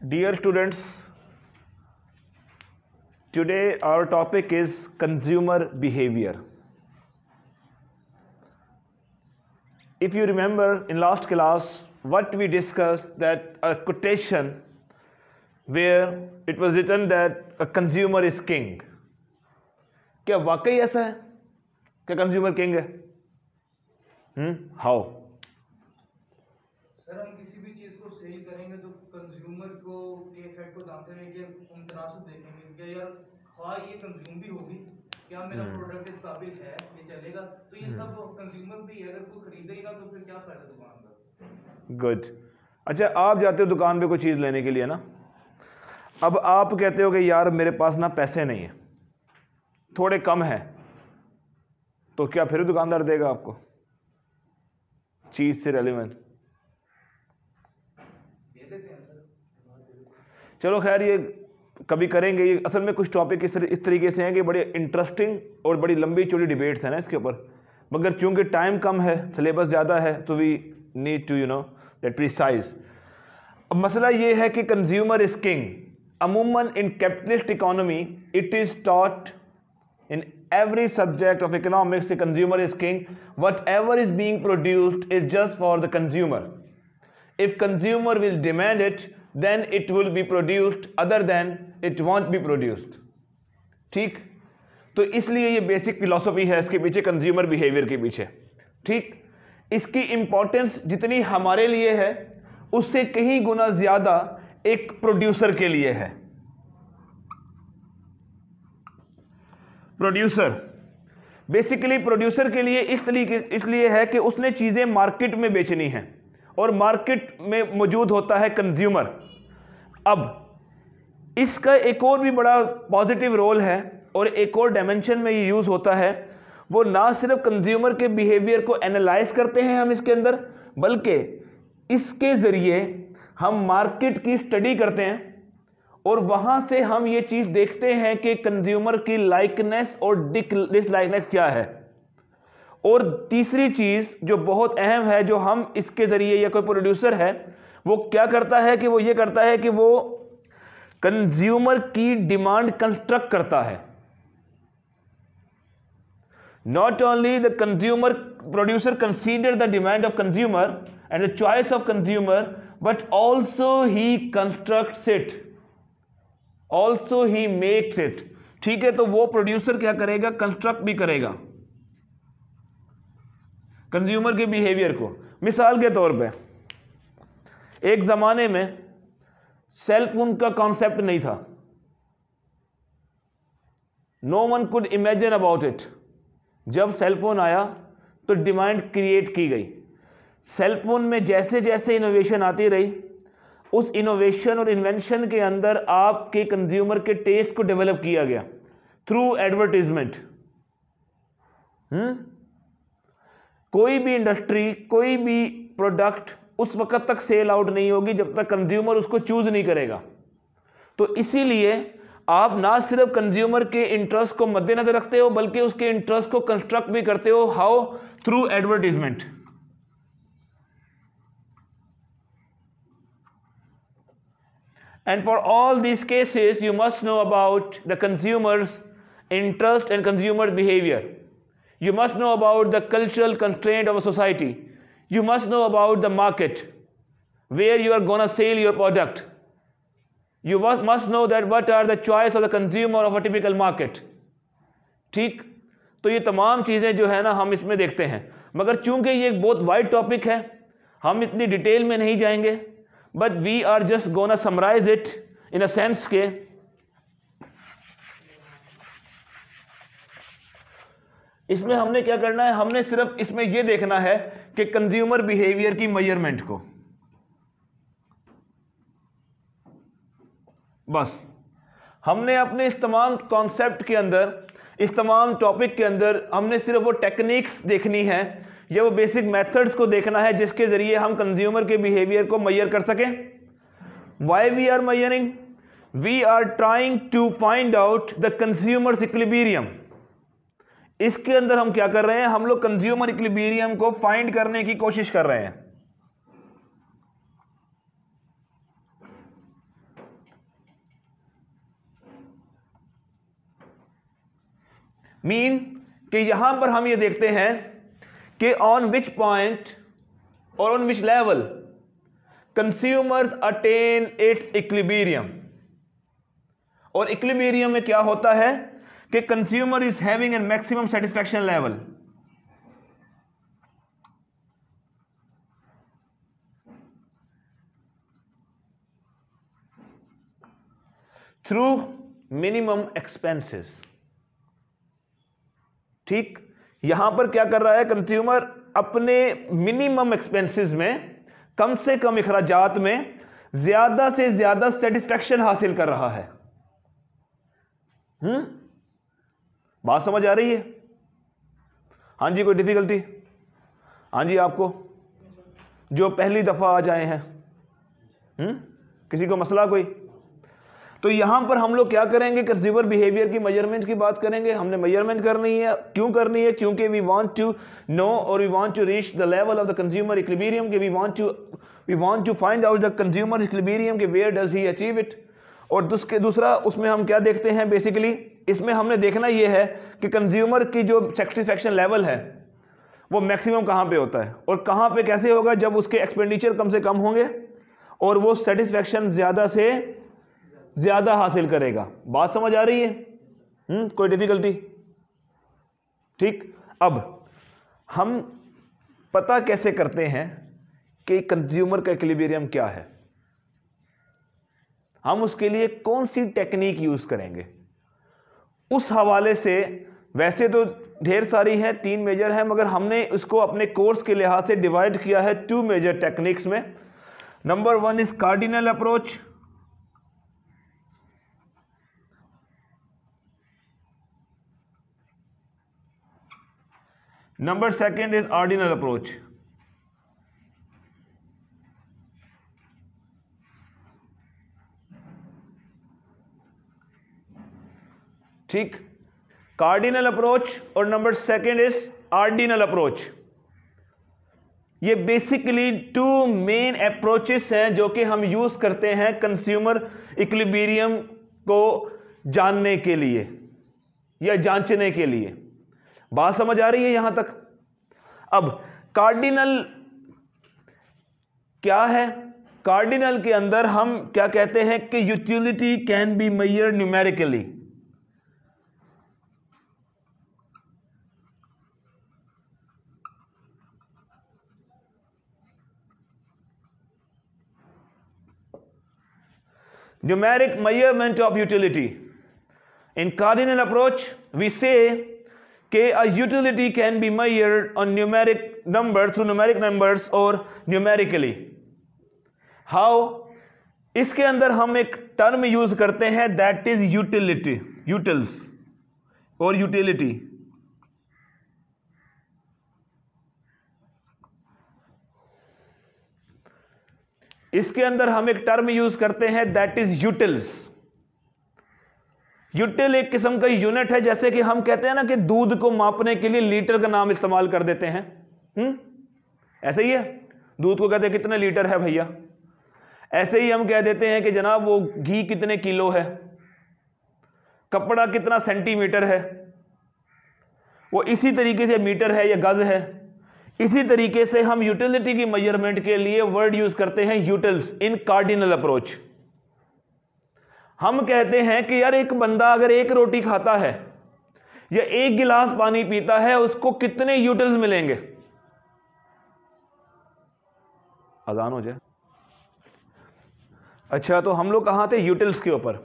Dear students, today our topic is consumer behavior. If you remember in last class what we discussed, that a quotation where it was written that a consumer is king. क्या वाकई ऐसा है क्या consumer king है? How? Sir, हम किसी भी चीज को सेल करेंगे तो कंज्यूमर को के इफेक्ट को जानते हुए कि हम तनासुब देखेंगे कि यार हाँ ये कंज्यूम भी होगी, क्या मेरा प्रोडक्ट इस काबिल है, ये चलेगा, तो ये सब कंज्यूमर भी है। अगर कोई खरीदे ही ना तो फिर क्या फायदा दुकान का। गुड। अच्छा, आप जाते हो दुकान पे कोई चीज़ लेने के लिए ना, अब आप कहते हो कि यार मेरे पास ना पैसे नहीं है, थोड़े कम है, तो क्या फिर दुकानदार देगा आपको चीज़ से रेलिवेंट? चलो खैर, ये कभी करेंगे। ये असल में कुछ टॉपिक इस तरीके से हैं कि बड़े इंटरेस्टिंग और बड़ी लंबी चौड़ी डिबेट्स हैं ना इसके ऊपर, मगर चूंकि टाइम कम है, सिलेबस ज़्यादा है, तो we need to that precise. अब मसला ये है कि कंज्यूमर इज किंग। अमूमन in capitalist economy it is taught in every subject of economics, the consumer is king. Whatever is being produced is just for the consumer. If consumer will demand it, then it will be produced, other than it won't be produced. ठीक? तो इसलिए ये basic philosophy है इसके पीछे, consumer behaviour के पीछे। ठीक? इसकी इंपॉर्टेंस जितनी हमारे लिए है उससे कहीं गुना ज्यादा एक प्रोड्यूसर के लिए है। प्रोड्यूसर बेसिकली प्रोड्यूसर के लिए इसलिए है कि उसने चीज़ें मार्केट में बेचनी हैं और मार्केट में मौजूद होता है कंज्यूमर। अब इसका एक और भी बड़ा पॉजिटिव रोल है और एक और डायमेंशन में ये यूज़ होता है। वो ना सिर्फ कंज्यूमर के बिहेवियर को एनालाइज करते हैं हम इसके अंदर, बल्कि इसके ज़रिए हम मार्केट की स्टडी करते हैं और वहां से हम ये चीज देखते हैं कि कंज्यूमर की लाइकनेस और डिसलाइकनेस क्या है। और तीसरी चीज जो बहुत अहम है, जो हम इसके जरिए, या कोई प्रोड्यूसर है वो क्या करता है कि वो ये करता है कि वो कंज्यूमर की डिमांड कंस्ट्रक्ट करता है। Not only the consumer producer consider the demand of consumer and the choice of consumer, but also he constructs it, also he makes it. ठीक है, तो वो प्रोड्यूसर क्या करेगा? कंस्ट्रक्ट भी करेगा कंज्यूमर के बिहेवियर को। मिसाल के तौर पे एक जमाने में सेल फोन का कॉन्सेप्ट नहीं था, no one could imagine about it. जब सेल फोन आया तो डिमांड क्रिएट की गई। सेल फोन में जैसे जैसे इनोवेशन आती रही, उस इनोवेशन और इन्वेंशन के अंदर आपके कंज्यूमर के टेस्ट को डेवलप किया गया थ्रू एडवर्टीजमेंट। कोई भी इंडस्ट्री, कोई भी प्रोडक्ट उस वक्त तक सेल आउट नहीं होगी जब तक कंज्यूमर उसको चूज नहीं करेगा। तो इसीलिए आप ना सिर्फ कंज्यूमर के इंटरेस्ट को मद्देनजर रखते हो, बल्कि उसके इंटरेस्ट को कंस्ट्रक्ट भी करते हो। How? Through advertisement. And for all these cases, you must know about the consumer's interest and consumer behavior. You must know about the cultural constraint of a society. You must know about the market, where you are going to sell your product. You must know that what are the choice of the consumer of a typical market. ठीक? तो ये तमाम चीज़ें जो है ना हम इसमें देखते हैं, मगर चूंकि ये एक बहुत वाइड टॉपिक है, हम इतनी डिटेल में नहीं जाएंगे, but we are just gonna summarize it in a sense के इसमें हमने क्या करना है, हमने सिर्फ इसमें यह देखना है कि कंज्यूमर बिहेवियर की मेजरमेंट को, बस हमने अपने इस तमाम कॉन्सेप्ट के अंदर, इस तमाम टॉपिक के अंदर हमने सिर्फ वो टेक्निक्स देखनी है या वो बेसिक मेथड्स को देखना है जिसके जरिए हम कंज्यूमर के बिहेवियर को मेजर कर सकें। Why we are measuring? We are trying to find out the consumers equilibrium. इसके अंदर हम क्या कर रहे हैं? हम लोग कंज्यूमर इक्विलिब्रियम को फाइंड करने की कोशिश कर रहे हैं। मीन कि यहां पर हम ये देखते हैं कि ऑन विच पॉइंट और on which level consumers attain it's equilibrium. और इक्विलिब्रियम में क्या होता है कि consumer is having an maximum satisfaction level. Through minimum expenses. ठीक, यहां पर क्या कर रहा है कंज्यूमर, अपने मिनिमम एक्सपेंसेस में, कम से कम अखराजात में ज्यादा से ज्यादा सेटिस्फैक्शन हासिल कर रहा है। बात समझ आ रही है? हाँ जी, कोई डिफिकल्टी? हाँ जी, आपको जो पहली दफा आ जाए हैं, किसी को मसला कोई? तो यहां पर हम लोग क्या करेंगे, कंज्यूमर बिहेवियर की मेजरमेंट की बात करेंगे। हमने मेजरमेंट करनी है। क्यों करनी है? क्योंकि वी वांट टू नो और we want to reach the level of the consumer equilibrium, कि we want to find out the consumer equilibrium, कि where does he achieve it. और दूसरा उसमें हम क्या देखते हैं, बेसिकली इसमें हमने देखना यह है कि कंज्यूमर की जो सेटिस्फैक्शन लेवल है वो मैक्सिमम कहां पे होता है, और कहां पे कैसे होगा, जब उसके एक्सपेंडिचर कम से कम होंगे और वो सेटिस्फैक्शन ज्यादा से ज्यादा हासिल करेगा। बात समझ आ रही है? कोई डिफिकल्टी? ठीक, अब हम पता कैसे करते हैं कि कंज्यूमर का इक्विलिब्रियम क्या है? हम उसके लिए कौन सी टेक्निक यूज करेंगे? उस हवाले से वैसे तो ढेर सारी हैं, 3 मेजर हैं, मगर हमने इसको अपने कोर्स के लिहाज से डिवाइड किया है 2 मेजर टेक्निक्स में। Number 1 is cardinal approach, number 2 is ordinal approach। ठीक, कार्डिनल अप्रोच और नंबर 2 इज ऑर्डिनल अप्रोच। ये बेसिकली 2 मेन अप्रोचेस हैं जो कि हम यूज करते हैं कंज्यूमर इक्विलिब्रियम को जानने के लिए या जांचने के लिए। बात समझ आ रही है यहां तक? अब कार्डिनल क्या है? कार्डिनल के अंदर हम क्या कहते हैं कि utility can be measured numerically. Numeric measurement of utility. In cardinal approach we say a utility can be measured on numeric numbers, through numeric numbers or numerically. How? इसके अंदर हम एक टर्म यूज करते हैं that is utility, utils और utility। इसके अंदर हम एक टर्म यूज करते हैं that is utils। यूटिल एक किस्म का यूनिट है, जैसे कि हम कहते हैं ना कि दूध को मापने के लिए लीटर का नाम इस्तेमाल कर देते हैं। ऐसे ही है, दूध को कहते हैं कितने लीटर है भैया। ऐसे ही हम कह देते हैं कि जनाब वो घी कितने किलो है, कपड़ा कितना सेंटीमीटर है, वो इसी तरीके से मीटर है या गज है। इसी तरीके से हम यूटिलिटी की मेजरमेंट के लिए वर्ड यूज करते हैं यूटिल्स इन कार्डिनल अप्रोच। हम कहते हैं कि यार एक बंदा अगर 1 रोटी खाता है या 1 गिलास पानी पीता है, उसको कितने यूटिल्स मिलेंगे? अजान हो जाए। अच्छा, तो हम लोग कहां थे? यूटिल्स के ऊपर।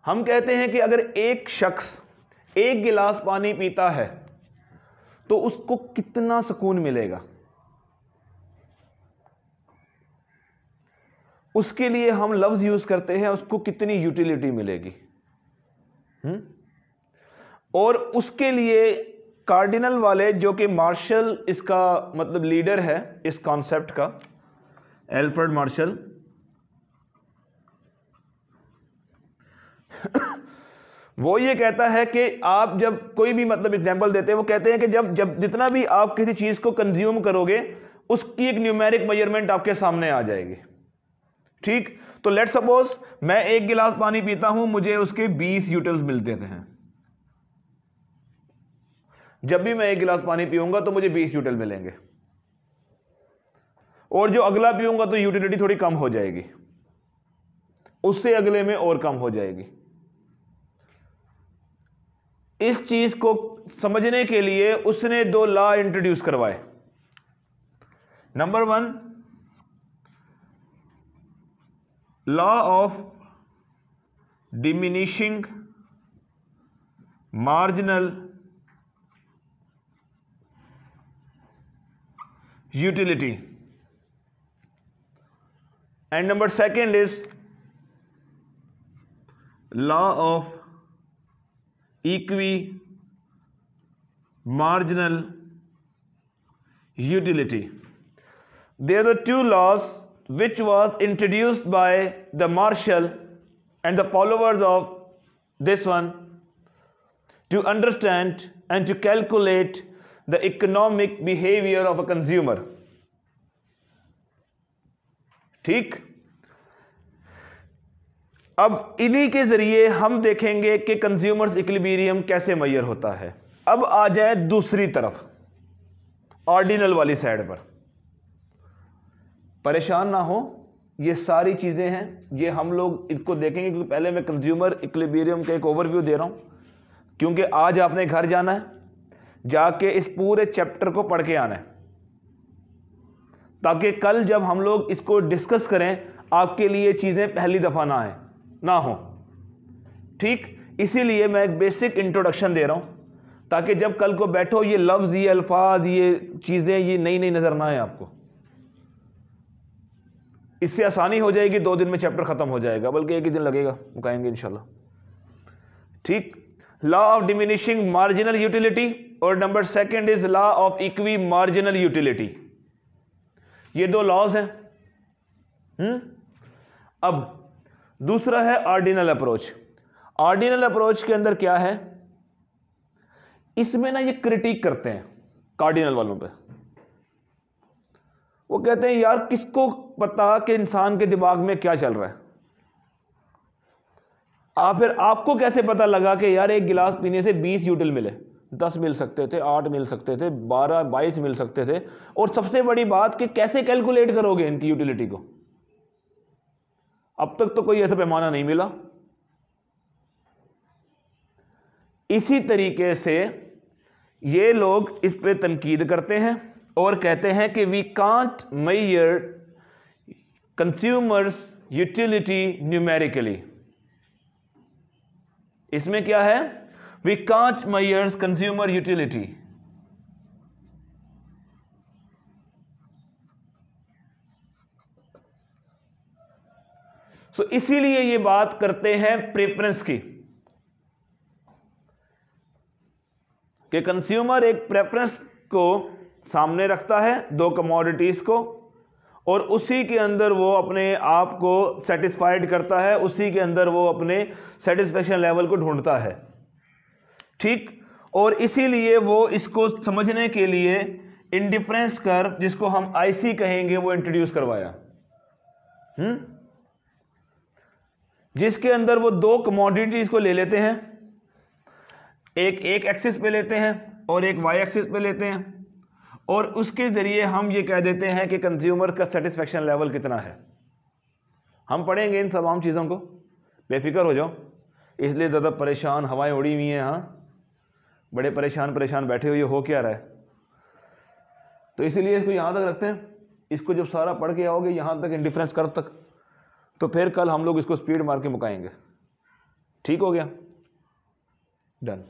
हम कहते हैं कि अगर एक शख्स 1 गिलास पानी पीता है तो उसको कितना सुकून मिलेगा? उसके लिए हम लफ्ज यूज करते हैं उसको कितनी यूटिलिटी मिलेगी। और उसके लिए कार्डिनल वाले, जो कि मार्शल इसका मतलब लीडर है इस कॉन्सेप्ट का, एल्फ्रेड मार्शल, वो ये कहता है कि आप जब कोई भी मतलब एग्जांपल देते हैं, वो कहते हैं कि जब जितना भी आप किसी चीज को कंज्यूम करोगे उसकी एक न्यूमेरिक मेजरमेंट आपके सामने आ जाएगी। ठीक, तो लेट सपोज मैं 1 गिलास पानी पीता हूं, मुझे उसके 20 यूटिल्स मिलते हैं। जब भी मैं एक गिलास पानी पीऊंगा तो मुझे 20 यूटिल मिलेंगे, और जो अगला पीऊंगा तो यूटिलिटी थोड़ी कम हो जाएगी, उससे अगले में और कम हो जाएगी। इस चीज को समझने के लिए उसने 2 लॉ इंट्रोड्यूस करवाए। Number 1, law of diminishing marginal utility, and number 2 is law of equi-marginal utility. They are the 2 laws which was introduced by the Marshall and the followers of this one to understand and to calculate the economic behavior of a consumer. ठीक, अब इन्हीं के जरिए हम देखेंगे कि consumers equilibrium कैसे major होता है। अब आ जाए दूसरी तरफ, ऑर्डिनल वाली साइड पर। परेशान ना हो, ये सारी चीजें हैं, ये हम लोग इनको देखेंगे, क्योंकि पहले मैं कंज्यूमर इक्विलिब्रियम का एक ओवरव्यू दे रहा हूं, क्योंकि आज आपने घर जाना है, जाके इस पूरे चैप्टर को पढ़ के आना है, ताकि कल जब हम लोग इसको डिस्कस करें आपके लिए चीजें पहली दफा ना हो। ठीक, इसीलिए मैं एक बेसिक इंट्रोडक्शन दे रहा हूं, ताकि जब कल को बैठो ये लफ्ज, ये अल्फाज, ये चीजें ये नई नई नजर ना आए आपको। इससे आसानी हो जाएगी, 2 दिन में चैप्टर खत्म हो जाएगा, बल्कि 1 ही दिन लगेगा, मुकाएंगे इंशाल्लाह। ठीक, law of diminishing marginal utility, और number 2 is law of equi marginal utility. ये 2 लॉज हैं। अब दूसरा है ऑर्डिनल अप्रोच। ऑर्डिनल अप्रोच के अंदर क्या है, इसमें ना ये क्रिटिक करते हैं कार्डिनल वालों पे। वो कहते हैं यार किसको पता कि इंसान के दिमाग में क्या चल रहा है। फिर आपको कैसे पता लगा कि यार एक गिलास पीने से 20 यूटिल मिले, 10 मिल सकते थे, 8 मिल सकते थे, 12, 22 मिल सकते थे। और सबसे बड़ी बात कि कैसे कैलकुलेट करोगे इनकी यूटिलिटी को। अब तक तो कोई ऐसा पैमाना नहीं मिला। इसी तरीके से ये लोग इस पे तनकीद करते हैं और कहते हैं कि we can't measure consumers utility numerically. इसमें क्या है, we can't measure consumer utility. So इसीलिए ये बात करते हैं प्रेफरेंस की, कि कंज्यूमर एक प्रेफरेंस को सामने रखता है 2 कमोडिटीज को, और उसी के अंदर वो अपने आप को सेटिस्फाइड करता है, उसी के अंदर वो अपने सेटिस्फेक्शन लेवल को ढूंढता है। ठीक, और इसीलिए वो इसको समझने के लिए इंडिफरेंस कर्व, जिसको हम आईसी कहेंगे, वो इंट्रोड्यूस करवाया। जिसके अंदर वो 2 कमोडिटीज को ले लेते हैं, एक एक्सिस पे लेते हैं और एक वाई एक्सिस पे लेते हैं, और उसके जरिए हम ये कह देते हैं कि कंज्यूमर का सेटिस्फेक्शन लेवल कितना है। हम पढ़ेंगे इन तमाम चीज़ों को, बेफिक्र हो जाओ। इसलिए ज़्यादा परेशान हवाएं उड़ी हुई हैं, हाँ बड़े परेशान बैठे हुए, हो क्या रहा है। तो इसीलिए इसको यहाँ तक रखते हैं। इसको जब सारा पढ़ के आओगे यहाँ तक, इंडिफरेंस कर्व तक, तो फिर कल हम लोग इसको स्पीड मार के मुकाएंगे। ठीक हो गया, डन।